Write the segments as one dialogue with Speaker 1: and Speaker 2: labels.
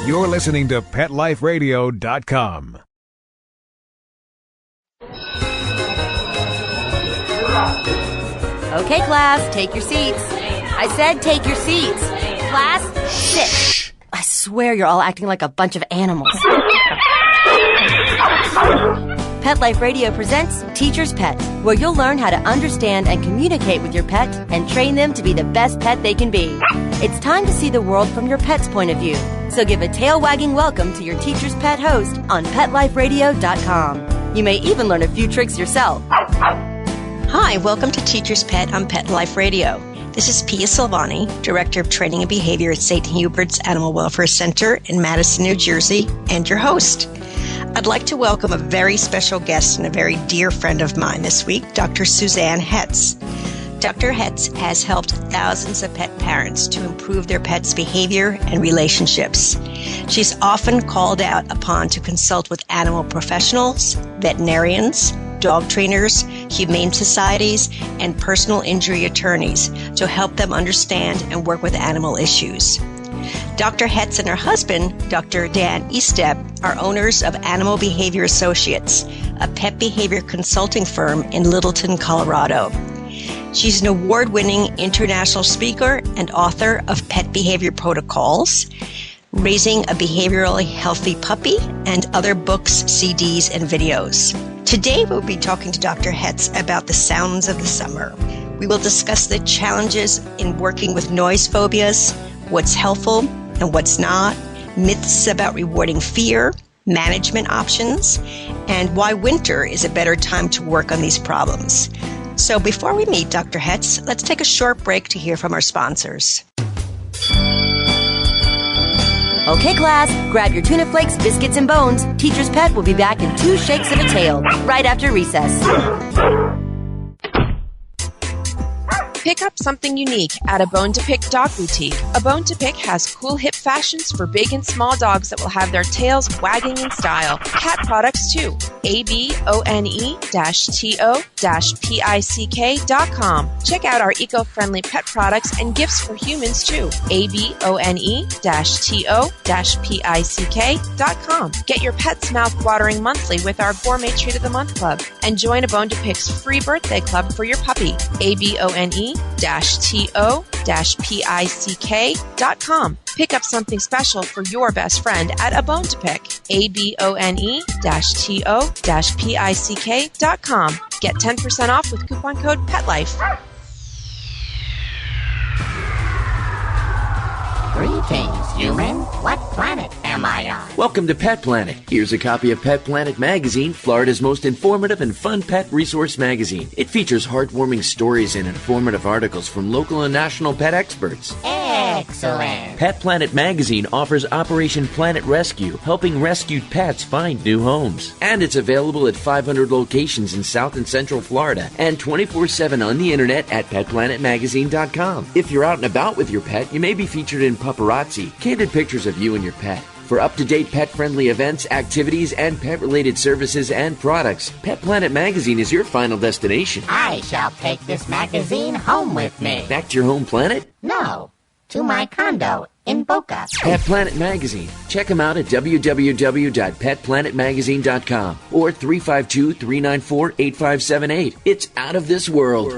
Speaker 1: You're listening to PetLifeRadio.com.
Speaker 2: Okay, class, take your seats. I said take your seats. Class, sit. Shh. I swear you're all acting like a bunch of animals. Pet Life Radio presents Teacher's Pet, where you'll learn how to understand and communicate with your pet and train them to be the best pet they can be. It's time to see the world from your pet's point of view. So give a tail-wagging welcome to your Teacher's Pet host on PetLifeRadio.com. You may even learn a few tricks yourself.
Speaker 3: Hi, welcome to Teacher's Pet on Pet Life Radio. This is Pia Silvani, Director of Training and Behavior at St. Hubert's Animal Welfare Center in Madison, New Jersey, and your host. I'd like to welcome a very special guest and a very dear friend of mine this week, Dr. Suzanne Hetz. Dr. Hetz has helped thousands of pet parents to improve their pets' behavior and relationships. She's often called out upon to consult with animal professionals, veterinarians, dog trainers, humane societies, and personal injury attorneys to help them understand and work with animal issues. Dr. Hetz and her husband, Dr. Dan Estep, are owners of Animal Behavior Associates, a pet behavior consulting firm in Littleton, Colorado. She's an award-winning international speaker and author of Pet Behavior Protocols, Raising a Behaviorally Healthy Puppy, and other books, CDs, and videos. Today we'll be talking to Dr. Hetz about the sounds of the summer. We will discuss the challenges in working with noise phobias, what's helpful and what's not, myths about rewarding fear, management options, and why winter is a better time to work on these problems. So before we meet Dr. Hetz, let's take a short break to hear from our sponsors.
Speaker 2: Okay, class, grab your tuna flakes, biscuits, and bones. Teacher's Pet will be back in 2 shakes of a tail, right after recess.
Speaker 4: Pick up something unique at A Bone to Pick Dog Boutique. A Bone to Pick has cool hip fashions for big and small dogs that will have their tails wagging in style. Cat products too. abone-to-pick.com. Check out our eco-friendly pet products and gifts for humans too. abone-to-pick.com. Get your pet's mouth watering monthly with our Gourmet Treat of the Month Club and join A Bone to Pick's free birthday club for your puppy. abone-to-pick.com. Pick up something special for your best friend at A Bone to Pick. abone-to-pick.com. Get 10% off with coupon code PETLIFE.
Speaker 5: Greetings, human. What planet am I on?
Speaker 6: Welcome to Pet Planet. Here's a copy of Pet Planet Magazine, Florida's most informative and fun pet resource magazine. It features heartwarming stories and informative articles from local and national pet experts.
Speaker 5: Excellent.
Speaker 6: Pet Planet Magazine offers Operation Planet Rescue, helping rescued pets find new homes. And it's available at 500 locations in South and Central Florida and 24/7 on the internet at PetPlanetMagazine.com. If you're out and about with your pet, you may be featured in Paparazzi, candid pictures of you and your pet. For up-to-date pet-friendly events, activities, and pet-related services and products, Pet Planet Magazine is your final destination.
Speaker 5: I shall take this magazine home with me.
Speaker 6: Back to your home planet?
Speaker 5: No, to my condo in Boca.
Speaker 6: Pet Planet Magazine. Check them out at www.petplanetmagazine.com or 352-394-8578. It's out of this world.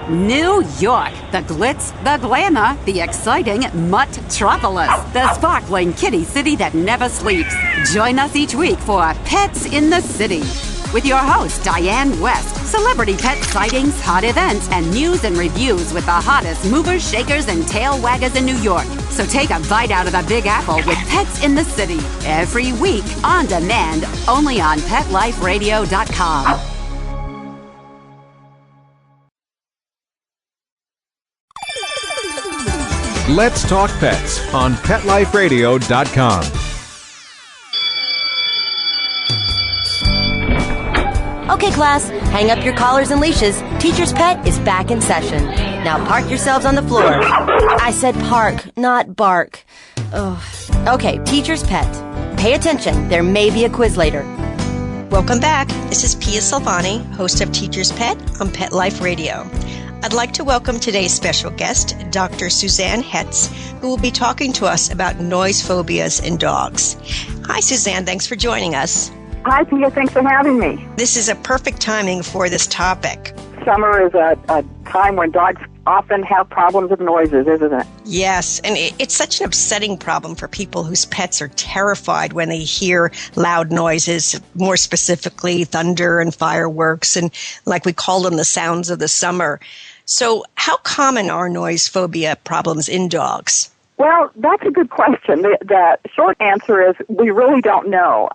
Speaker 7: New York, the glitz, the glamour, the exciting Mutt-tropolis, the sparkling kitty city that never sleeps. Join us each week for Pets in the City with your host, Diane West. Celebrity pet sightings, hot events, and news and reviews with the hottest movers, shakers, and tail waggers in New York. So take a bite out of the Big Apple with Pets in the City every week on demand, only on PetLifeRadio.com.
Speaker 1: Let's Talk Pets on PetLifeRadio.com.
Speaker 2: Okay, class, hang up your collars and leashes. Teacher's Pet is back in session. Now park yourselves on the floor. I said park, not bark. Ugh. Okay, Teacher's Pet. Pay attention, there may be a quiz later.
Speaker 3: Welcome back. This is Pia Silvani, host of Teacher's Pet on Pet Life Radio. I'd like to welcome today's special guest, Dr. Suzanne Hetz, who will be talking to us about noise phobias in dogs. Hi, Suzanne. Thanks for joining us.
Speaker 8: Hi, Pia. Thanks for having me.
Speaker 3: This is a perfect timing for this topic.
Speaker 8: Summer is a time when dogs often have problems with noises, isn't it?
Speaker 3: Yes, and it's such an upsetting problem for people whose pets are terrified when they hear loud noises, more specifically thunder and fireworks, and like we call them, the sounds of the summer. So how common are noise phobia problems in dogs?
Speaker 8: Well, that's a good question. The short answer is we really don't know.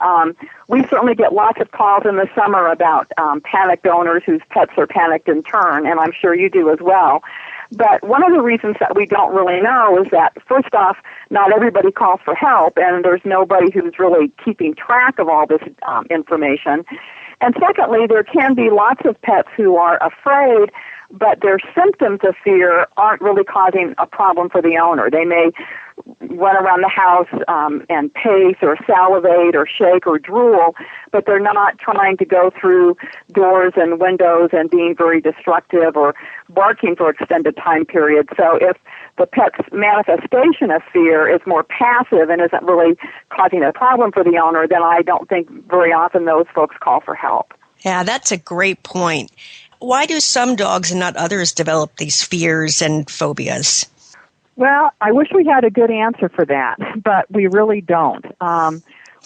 Speaker 8: We certainly get lots of calls in the summer about panicked owners whose pets are panicked in turn, and I'm sure you do as well. But one of the reasons that we don't really know is that, first off, not everybody calls for help, and there's nobody who's really keeping track of all this information. And secondly, there can be lots of pets who are afraid, but their symptoms of fear aren't really causing a problem for the owner. They may run around the house and pace or salivate or shake or drool, but they're not trying to go through doors and windows and being very destructive or barking for extended time periods. So if the pet's manifestation of fear is more passive and isn't really causing a problem for the owner, then I don't think very often those folks call for help.
Speaker 3: Yeah, that's a great point. Why do some dogs and not others develop these fears and phobias?
Speaker 8: Well, I wish we had a good answer for that, but we really don't.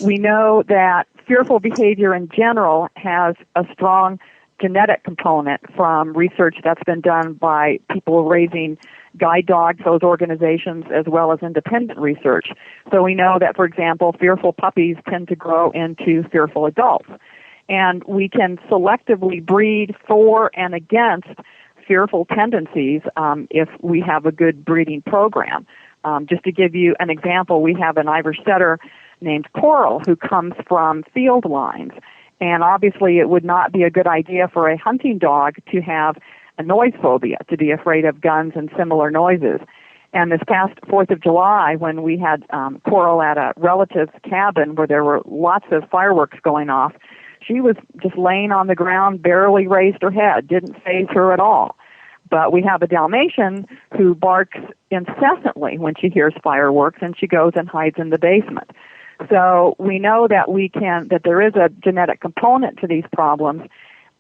Speaker 8: We know that fearful behavior in general has a strong genetic component from research that's been done by people raising guide dogs, those organizations, as well as independent research. So we know that, for example, fearful puppies tend to grow into fearful adults. And we can selectively breed for and against fearful tendencies if we have a good breeding program. Just to give you an example, we have an Irish setter named Coral who comes from field lines. And obviously it would not be a good idea for a hunting dog to have a noise phobia, to be afraid of guns and similar noises. And this past 4th of July, when we had Coral at a relative's cabin where there were lots of fireworks going off, she was just laying on the ground, barely raised her head, didn't faze her at all. But we have a Dalmatian who barks incessantly when she hears fireworks, and she goes and hides in the basement. So we know that that there is a genetic component to these problems,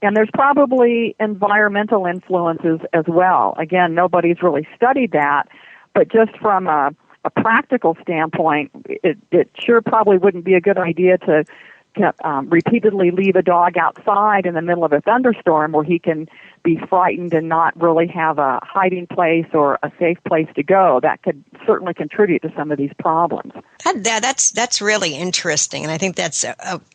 Speaker 8: and there's probably environmental influences as well. Again, nobody's really studied that, but just from a practical standpoint, it sure probably wouldn't be a good idea to repeatedly leave a dog outside in the middle of a thunderstorm where he can be frightened and not really have a hiding place or a safe place to go. That could certainly contribute to some of these problems.
Speaker 3: That's really interesting, and I think that's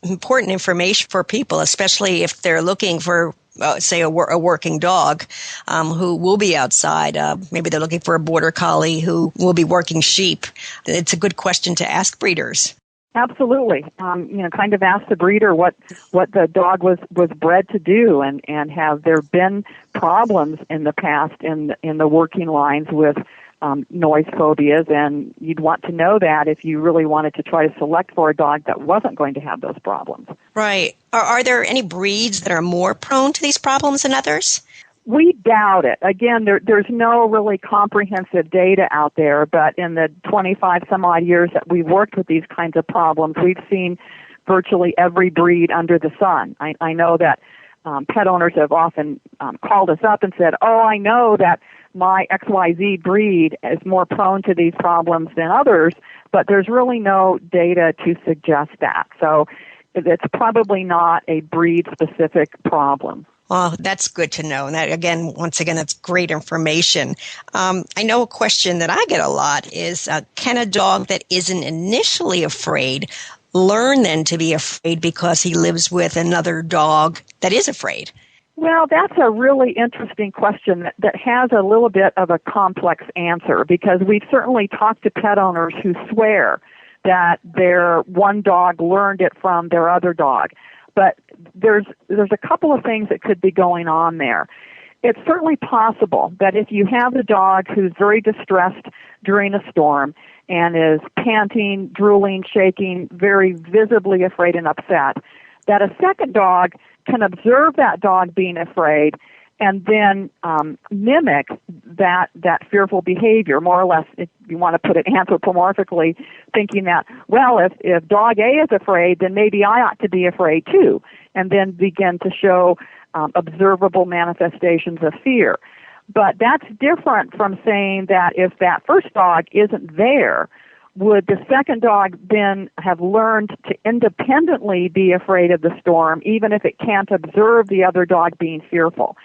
Speaker 3: important information for people, especially if they're looking for, say, a working dog who will be outside. Maybe they're looking for a border collie who will be working sheep. It's a good question to ask breeders.
Speaker 8: Absolutely. Kind of ask the breeder what the dog was bred to do, and have there been problems in the past in the working lines with noise phobias, and you'd want to know that if you really wanted to try to select for a dog that wasn't going to have those problems.
Speaker 3: Right. Are there any breeds that are more prone to these problems than others?
Speaker 8: We doubt it. Again, there's no really comprehensive data out there, but in the 25 some odd years that we've worked with these kinds of problems, we've seen virtually every breed under the sun. I know that pet owners have often called us up and said, I know that my XYZ breed is more prone to these problems than others, but there's really no data to suggest that. So it's probably not a breed-specific problem.
Speaker 3: Well, that's good to know. And that, once again, that's great information. I know a question that I get a lot is, can a dog that isn't initially afraid learn then to be afraid because he lives with another dog that is afraid?
Speaker 8: Well, that's a really interesting question that has a little bit of a complex answer, because we've certainly talked to pet owners who swear that their one dog learned it from their other dog. But there's a couple of things that could be going on there. It's certainly possible that if you have a dog who's very distressed during a storm and is panting, drooling, shaking, very visibly afraid and upset, that a second dog can observe that dog being afraid and then mimic that fearful behavior, more or less, if you want to put it anthropomorphically, thinking that, well, if dog A is afraid, then maybe I ought to be afraid too, and then begin to show observable manifestations of fear. But that's different from saying that if that first dog isn't there, would the second dog then have learned to independently be afraid of the storm, even if it can't observe the other dog being fearful?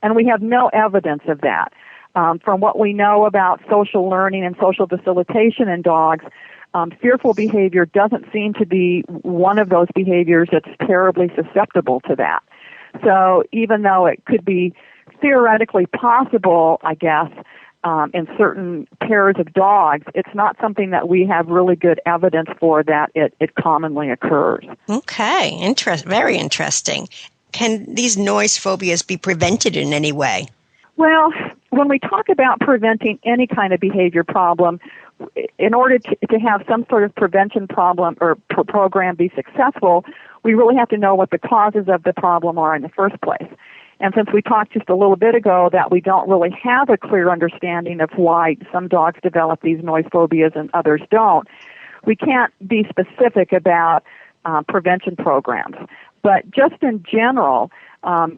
Speaker 8: And we have no evidence of that. From what we know about social learning and social facilitation in dogs, fearful behavior doesn't seem to be one of those behaviors that's terribly susceptible to that. So even though it could be theoretically possible, I guess, in certain pairs of dogs, it's not something that we have really good evidence for that it commonly occurs.
Speaker 3: Okay, very interesting. Can these noise phobias be prevented in any way?
Speaker 8: Well, when we talk about preventing any kind of behavior problem, in order to have some sort of prevention problem or program be successful, we really have to know what the causes of the problem are in the first place. And since we talked just a little bit ago that we don't really have a clear understanding of why some dogs develop these noise phobias and others don't, we can't be specific about prevention programs. But just in general,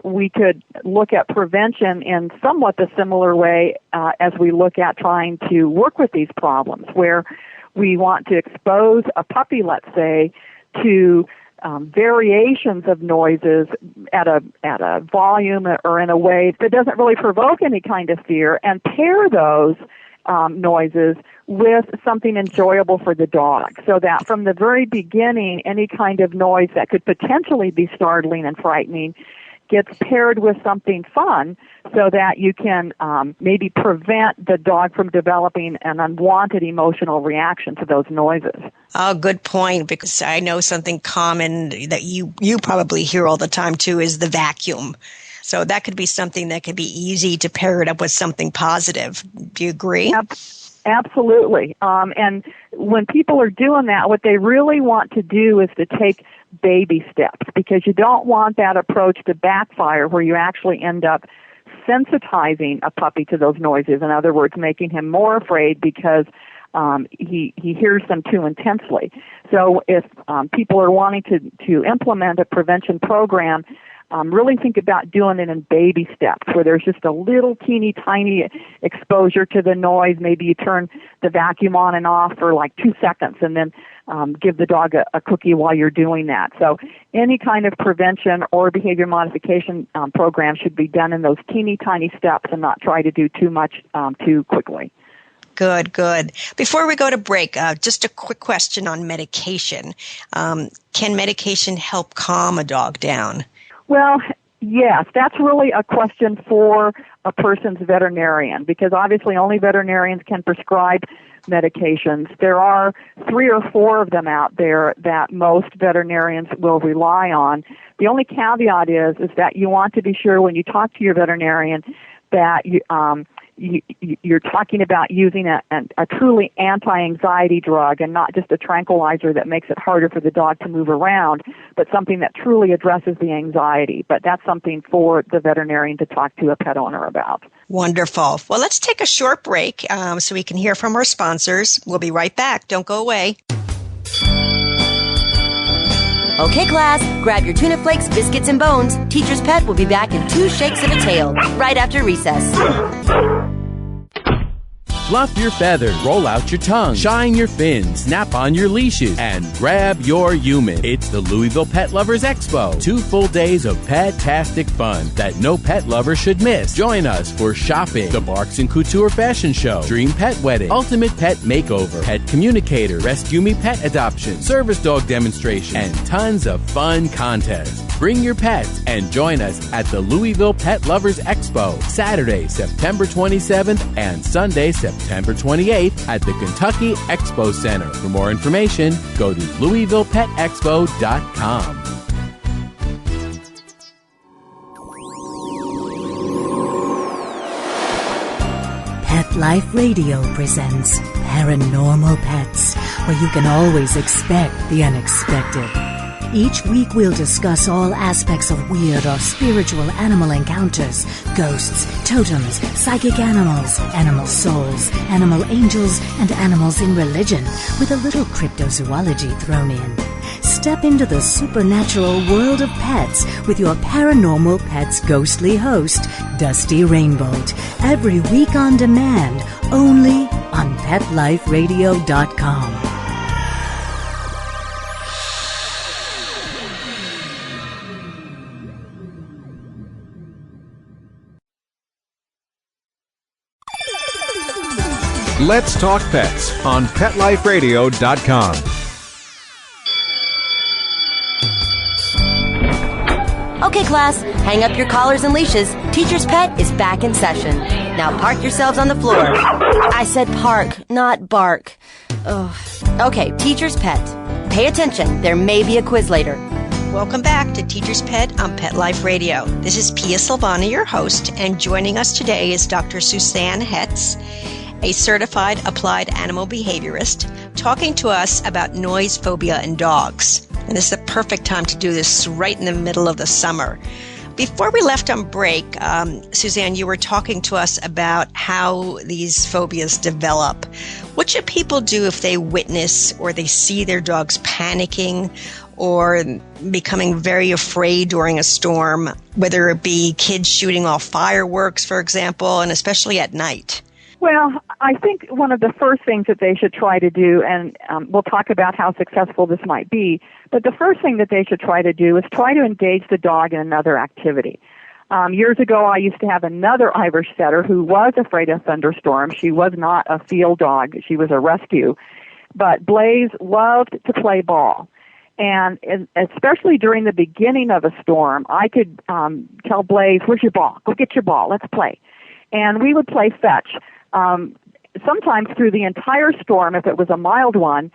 Speaker 8: we could look at prevention in somewhat the similar way as we look at trying to work with these problems, where we want to expose a puppy, let's say, to variations of noises at a volume or in a way that doesn't really provoke any kind of fear, and pair those noises with something enjoyable for the dog, so that from the very beginning, any kind of noise that could potentially be startling and frightening gets paired with something fun, so that you can maybe prevent the dog from developing an unwanted emotional reaction to those noises.
Speaker 3: Oh, good point, because I know something common that you probably hear all the time too is the vacuum. So that could be something that could be easy to pair it up with something positive. Do you agree?
Speaker 8: Absolutely. And when people are doing that, what they really want to do is to take baby steps, because you don't want that approach to backfire where you actually end up sensitizing a puppy to those noises. In other words, making him more afraid because he hears them too intensely. So if people are wanting to implement a prevention program, really think about doing it in baby steps, where there's just a little teeny tiny exposure to the noise. Maybe you turn the vacuum on and off for like 2 seconds and then give the dog a cookie while you're doing that. So any kind of prevention or behavior modification program should be done in those teeny tiny steps and not try to do too much too quickly.
Speaker 3: Good. Before we go to break, just a quick question on medication. Can medication help calm a dog down?
Speaker 8: Well, yes, that's really a question for a person's veterinarian, because obviously only veterinarians can prescribe medications. There are 3 or 4 of them out there that most veterinarians will rely on. The only caveat is that you want to be sure when you talk to your veterinarian that you're talking about using a truly anti-anxiety drug and not just a tranquilizer that makes it harder for the dog to move around, but something that truly addresses the anxiety. But that's something for the veterinarian to talk to a pet owner about.
Speaker 3: Wonderful. Well, let's take a short break so we can hear from our sponsors. We'll be right back. Don't go away.
Speaker 2: Okay, class, grab your tuna flakes, biscuits, and bones. Teacher's Pet will be back in 2 shakes of a tail, right after recess.
Speaker 9: Fluff your feathers, roll out your tongue, shine your fins, snap on your leashes, and grab your human. It's the Louisville Pet Lovers Expo. 2 full days of pet-tastic fun that no pet lover should miss. Join us for shopping, the Barks and Couture Fashion Show, Dream Pet Wedding, Ultimate Pet Makeover, Pet Communicator, Rescue Me Pet Adoption, Service Dog Demonstration, and tons of fun contests. Bring your pets and join us at the Louisville Pet Lovers Expo, Saturday, September 27th and Sunday, September 28th at the Kentucky Expo Center. For more information, go to LouisvillePetExpo.com.
Speaker 10: Pet Life Radio presents Paranormal Pets, where you can always expect the unexpected. Each week we'll discuss all aspects of weird or spiritual animal encounters, ghosts, totems, psychic animals, animal souls, animal angels, and animals in religion, with a little cryptozoology thrown in. Step into the supernatural world of pets with your paranormal pet's ghostly host, Dusty Rainbolt, every week on demand, only on PetLifeRadio.com.
Speaker 1: Let's Talk Pets on PetLifeRadio.com.
Speaker 2: Okay, class, hang up your collars and leashes. Teacher's Pet is back in session. Now park yourselves on the floor. I said park, not bark. Ugh. Okay, Teacher's Pet. Pay attention. There may be a quiz later.
Speaker 3: Welcome back to Teacher's Pet on Pet Life Radio. This is Pia Silvani, your host, and joining us today is Dr. Suzanne Hetz, a certified applied animal behaviorist, talking to us about noise phobia in dogs. And this is the perfect time to do this right in the middle of the summer. Before we left on break, Suzanne, you were talking to us about how these phobias develop. What should people do if they witness or they see their dogs panicking or becoming very afraid during a storm, whether it be kids shooting off fireworks, for example, and especially at night?
Speaker 8: Well, I think one of the first things that they should try to do, and we'll talk about how successful this might be, but the first thing that they should try to do is try to engage the dog in another activity. Years ago, I used to have another Irish setter who was afraid of thunderstorms. She was not a field dog. She was a rescue. But Blaze loved to play ball. And especially during the beginning of a storm, I could tell Blaze, "Where's your ball? Go get your ball. Let's play." And we would play fetch. Sometimes through the entire storm, if it was a mild one,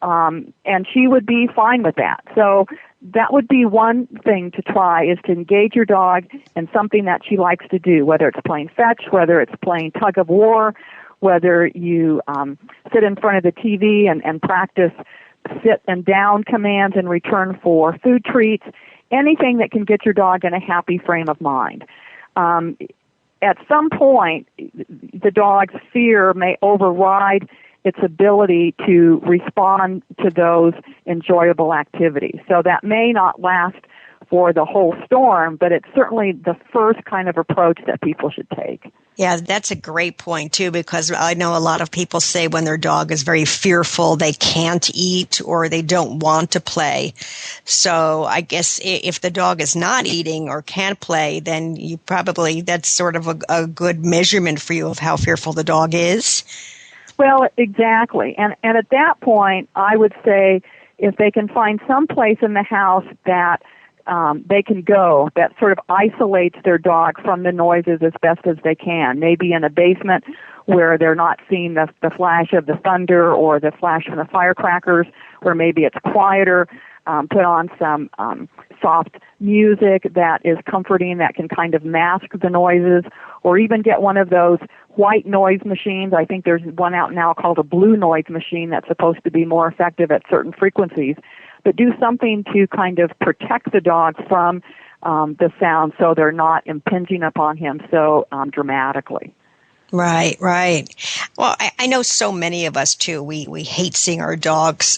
Speaker 8: and she would be fine with that. So that would be one thing to try, is to engage your dog in something that she likes to do, whether it's playing fetch, whether it's playing tug of war, whether you sit in front of the TV and practice sit and down commands in return for food treats, anything that can get your dog in a happy frame of mind. At some point, the dog's fear may override its ability to respond to those enjoyable activities. So that may not last for the whole storm, but it's certainly the first kind of approach that people should take.
Speaker 3: Yeah, that's a great point, too, because I know a lot of people say when their dog is very fearful, they can't eat or they don't want to play. So I guess if the dog is not eating or can't play, then you probably, that's sort of a good measurement for you of how fearful the dog is.
Speaker 8: Well, exactly. And at that point, I would say if they can find some place in the house that they can go that sort of isolates their dog from the noises as best as they can. Maybe in a basement where they're not seeing the flash of the thunder or the flash from the firecrackers, where maybe it's quieter. Put on some soft music that is comforting, that can kind of mask the noises, or even get one of those white noise machines. I think there's one out now called a blue noise machine that's supposed to be more effective at certain frequencies. But do something to kind of protect the dog from the sound so they're not impinging upon him so dramatically.
Speaker 3: Right, right. Well, I know so many of us, too, we hate seeing our dogs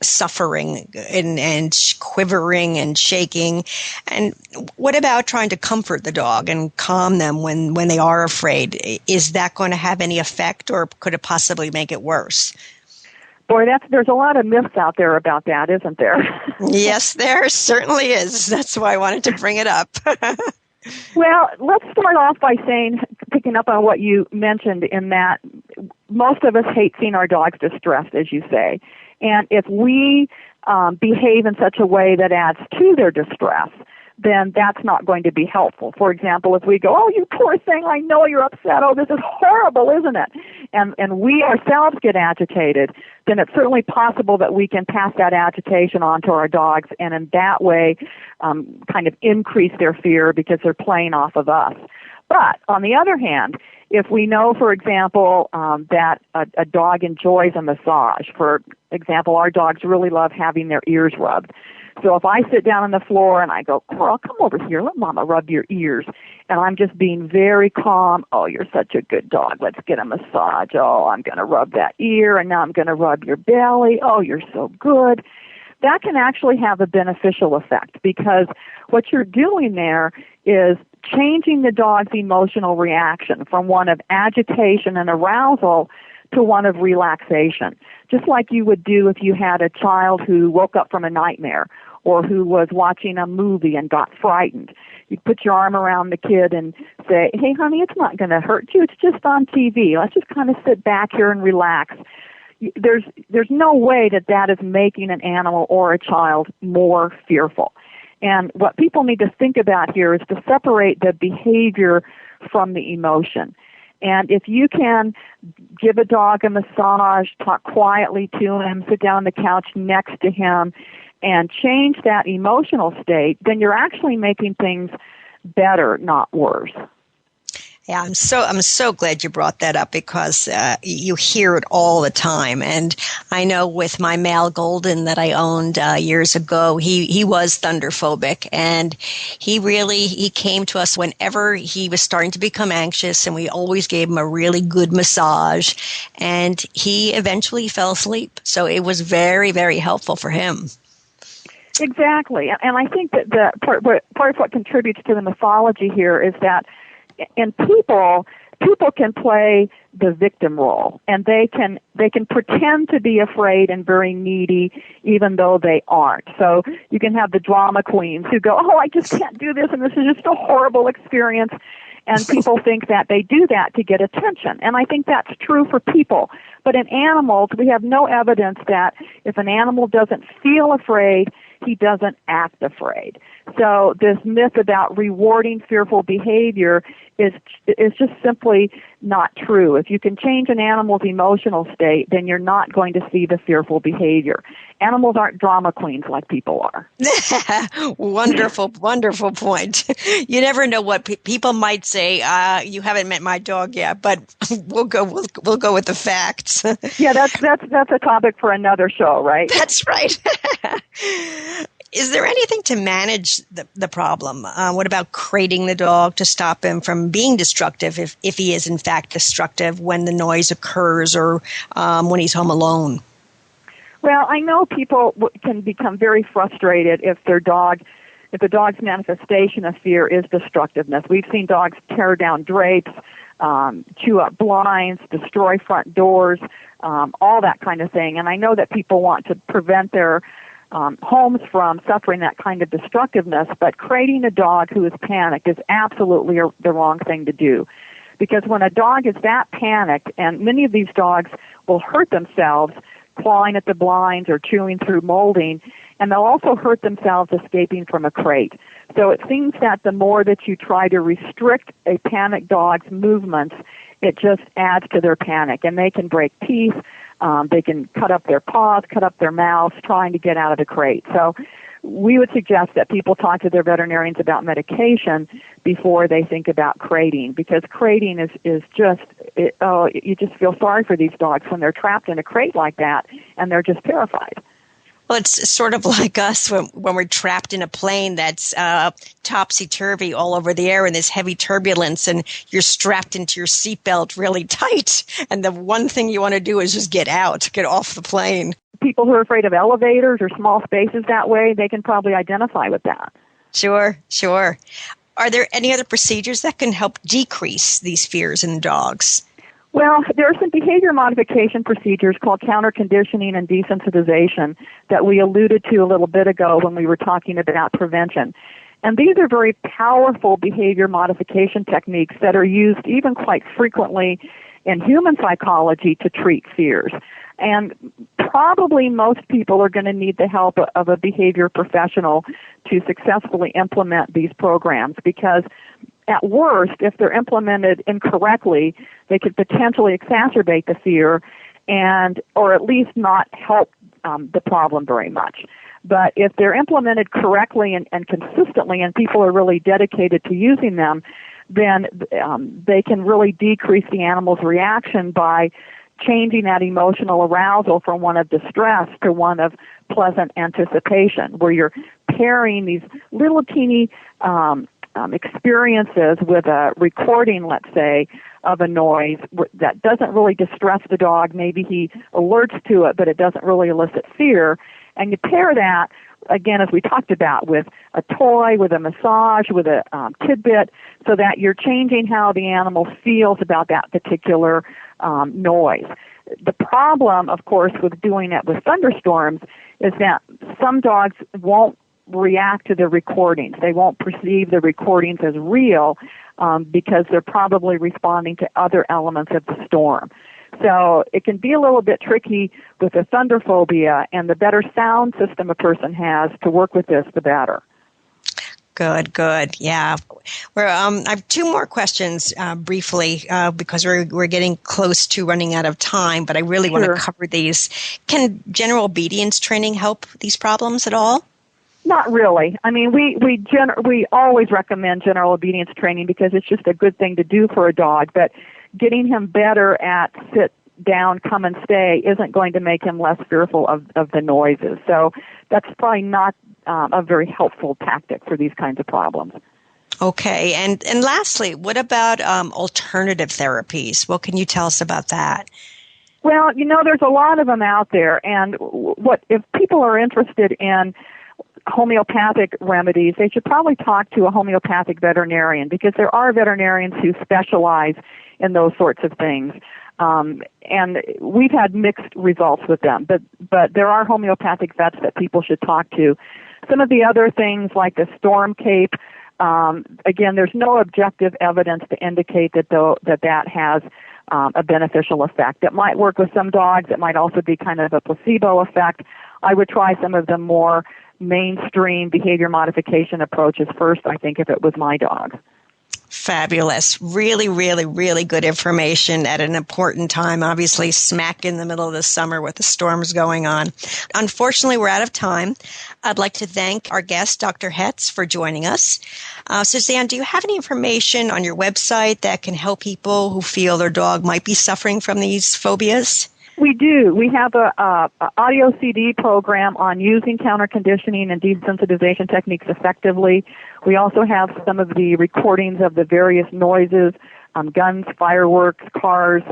Speaker 3: suffering and quivering and shaking. And what about trying to comfort the dog and calm them when they are afraid? Is that going to have any effect, or could it possibly make it worse?
Speaker 8: Boy, there's a lot of myths out there about that, isn't there?
Speaker 3: Yes, there certainly is. That's why I wanted to bring it up.
Speaker 8: Well, let's start off by picking up on what you mentioned, in that most of us hate seeing our dogs distressed, as you say. And if we behave in such a way that adds to their distress, then that's not going to be helpful. For example, if we go, "Oh, you poor thing, I know you're upset. Oh, this is horrible, isn't it?" And we ourselves get agitated, then it's certainly possible that we can pass that agitation on to our dogs, and in that way kind of increase their fear because they're playing off of us. But on the other hand, if we know, for example, that a dog enjoys a massage, for example, our dogs really love having their ears rubbed. So if I sit down on the floor and I go, Coral, come over here, let Mama rub your ears, and I'm just being very calm, oh, you're such a good dog, let's get a massage, oh, I'm going to rub that ear, and now I'm going to rub your belly, oh, you're so good. That can actually have a beneficial effect, because what you're doing there is changing the dog's emotional reaction from one of agitation and arousal to one of relaxation, just like you would do if you had a child who woke up from a nightmare or who was watching a movie and got frightened. You put your arm around the kid and say, hey, honey, it's not going to hurt you. It's just on TV. Let's just kind of sit back here and relax. There's no way that is making an animal or a child more fearful. And what people need to think about here is to separate the behavior from the emotion. And if you can give a dog a massage, talk quietly to him, sit down on the couch next to him, and change that emotional state, then you're actually making things better, not worse.
Speaker 3: Yeah, I'm so glad you brought that up, because you hear it all the time. And I know with my male golden that I owned years ago, he was thunderphobic, and he came to us whenever he was starting to become anxious, and we always gave him a really good massage, and he eventually fell asleep. So it was very, very helpful for him.
Speaker 8: Exactly. And I think that the part of what contributes to the mythology here is that in people can play the victim role, and they can pretend to be afraid and very needy even though they aren't. So you can have the drama queens who go, oh, I just can't do this, and this is just a horrible experience. And people think that they do that to get attention. And I think that's true for people. But in animals, we have no evidence that if an animal doesn't feel afraid, he doesn't act afraid. So this myth about rewarding fearful behavior is just simply not true. If you can change an animal's emotional state, then you're not going to see the fearful behavior. Animals aren't drama queens like people are.
Speaker 3: Wonderful, wonderful point. You never know what people might say. You haven't met my dog yet, but we'll go with the facts.
Speaker 8: Yeah, that's a topic for another show, right?
Speaker 3: That's right. Is there anything to manage the problem? What about crating the dog to stop him from being destructive if he is in fact destructive when the noise occurs or when he's home alone?
Speaker 8: Well, I know people can become very frustrated if the dog's manifestation of fear is destructiveness. We've seen dogs tear down drapes, chew up blinds, destroy front doors, all that kind of thing. And I know that people want to prevent their homes from suffering that kind of destructiveness, but crating a dog who is panicked is absolutely the wrong thing to do. Because when a dog is that panicked, and many of these dogs will hurt themselves clawing at the blinds or chewing through molding, and they'll also hurt themselves escaping from a crate. So it seems that the more that you try to restrict a panicked dog's movements, it just adds to their panic, and they can break teeth. They can cut up their paws, cut up their mouths, trying to get out of the crate. So we would suggest that people talk to their veterinarians about medication before they think about crating, because crating is just, you just feel sorry for these dogs when they're trapped in a crate like that, and they're just terrified.
Speaker 3: Well, it's sort of like us when we're trapped in a plane that's topsy-turvy all over the air in this heavy turbulence, and you're strapped into your seatbelt really tight, and the one thing you want to do is just get out, get off the plane.
Speaker 8: People who are afraid of elevators or small spaces that way, they can probably identify with that.
Speaker 3: Sure. Are there any other procedures that can help decrease these fears in dogs?
Speaker 8: Well, there are some behavior modification procedures called counter-conditioning and desensitization that we alluded to a little bit ago when we were talking about prevention. And these are very powerful behavior modification techniques that are used even quite frequently in human psychology to treat fears. And probably most people are going to need the help of a behavior professional to successfully implement these programs, because at worst, if they're implemented incorrectly, they could potentially exacerbate the fear or at least not help the problem very much. But if they're implemented correctly and consistently, and people are really dedicated to using them, then they can really decrease the animal's reaction by changing that emotional arousal from one of distress to one of pleasant anticipation, where you're pairing these little teeny experiences with a recording, let's say, of a noise that doesn't really distress the dog. Maybe he alerts to it, but it doesn't really elicit fear. And you pair that, again, as we talked about, with a toy, with a massage, with a tidbit, so that you're changing how the animal feels about that particular noise. The problem, of course, with doing it with thunderstorms is that some dogs won't react to the recordings. They won't perceive the recordings as real because they're probably responding to other elements of the storm. So it can be a little bit tricky with the thunder phobia, and the better sound system a person has to work with this, the better.
Speaker 3: Good. Yeah. I have two more questions briefly because we're getting close to running out of time, but I really want to cover these. Can general obedience training help these problems at all?
Speaker 8: Not really. I mean, we always recommend general obedience training because it's just a good thing to do for a dog, but getting him better at sit down, come and stay isn't going to make him less fearful of the noises. So that's probably not a very helpful tactic for these kinds of problems.
Speaker 3: Okay. And lastly, what about alternative therapies? What can you tell us about that?
Speaker 8: Well, there's a lot of them out there, and if people are interested in homeopathic remedies, they should probably talk to a homeopathic veterinarian, because there are veterinarians who specialize in those sorts of things. And we've had mixed results with them, but there are homeopathic vets that people should talk to. Some of the other things like the storm cape, again, there's no objective evidence to indicate that has a beneficial effect. It might work with some dogs. It might also be kind of a placebo effect. I would try some of the more mainstream behavior modification approaches first, I think, if it was my dog.
Speaker 3: Fabulous. Really, really, really good information at an important time, obviously smack in the middle of the summer with the storms going on. Unfortunately, we're out of time. I'd like to thank our guest, Dr. Hetz, for joining us. Suzanne, do you have any information on your website that can help people who feel their dog might be suffering from these phobias?
Speaker 8: We do. We have a audio CD program on using counter-conditioning and desensitization techniques effectively. We also have some of the recordings of the various noises, guns, fireworks, cars,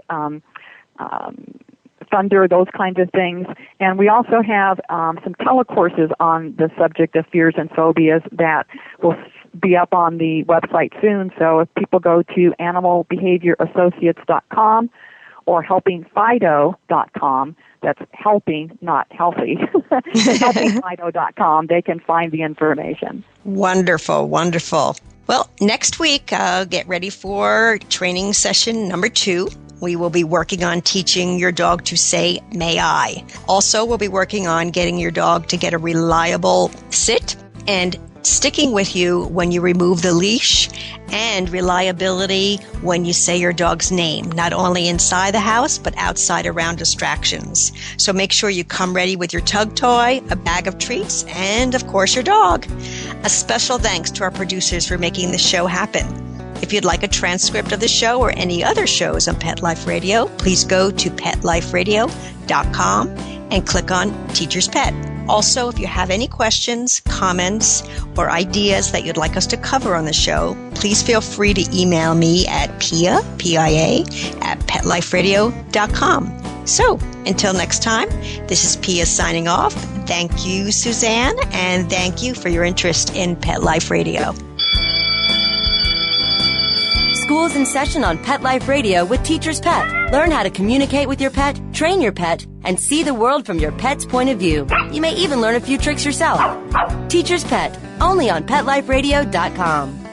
Speaker 8: thunder, those kinds of things. And we also have some telecourses on the subject of fears and phobias that will be up on the website soon. So if people go to animalbehaviораssociates.com or helpingfido.com, that's helping, not healthy, helpingfido.com, they can find the information.
Speaker 3: Wonderful, wonderful. Well, next week, get ready for training session number 2. We will be working on teaching your dog to say, may I. Also, we'll be working on getting your dog to get a reliable sit and sticking with you when you remove the leash, and reliability when you say your dog's name, not only inside the house, but outside around distractions. So make sure you come ready with your tug toy, a bag of treats, and of course your dog. A special thanks to our producers for making this show happen. If you'd like a transcript of the show or any other shows on Pet Life Radio, please go to petliferadio.com and click on Teacher's Pet. Also, if you have any questions, comments, or ideas that you'd like us to cover on the show, please feel free to email me at PIA, at petliferadio.com. So, until next time, this is Pia signing off. Thank you, Suzanne, and thank you for your interest in Pet Life Radio.
Speaker 2: School's in session on Pet Life Radio with Teacher's Pet. Learn how to communicate with your pet, train your pet, and see the world from your pet's point of view. You may even learn a few tricks yourself. Teacher's Pet, only on PetLifeRadio.com.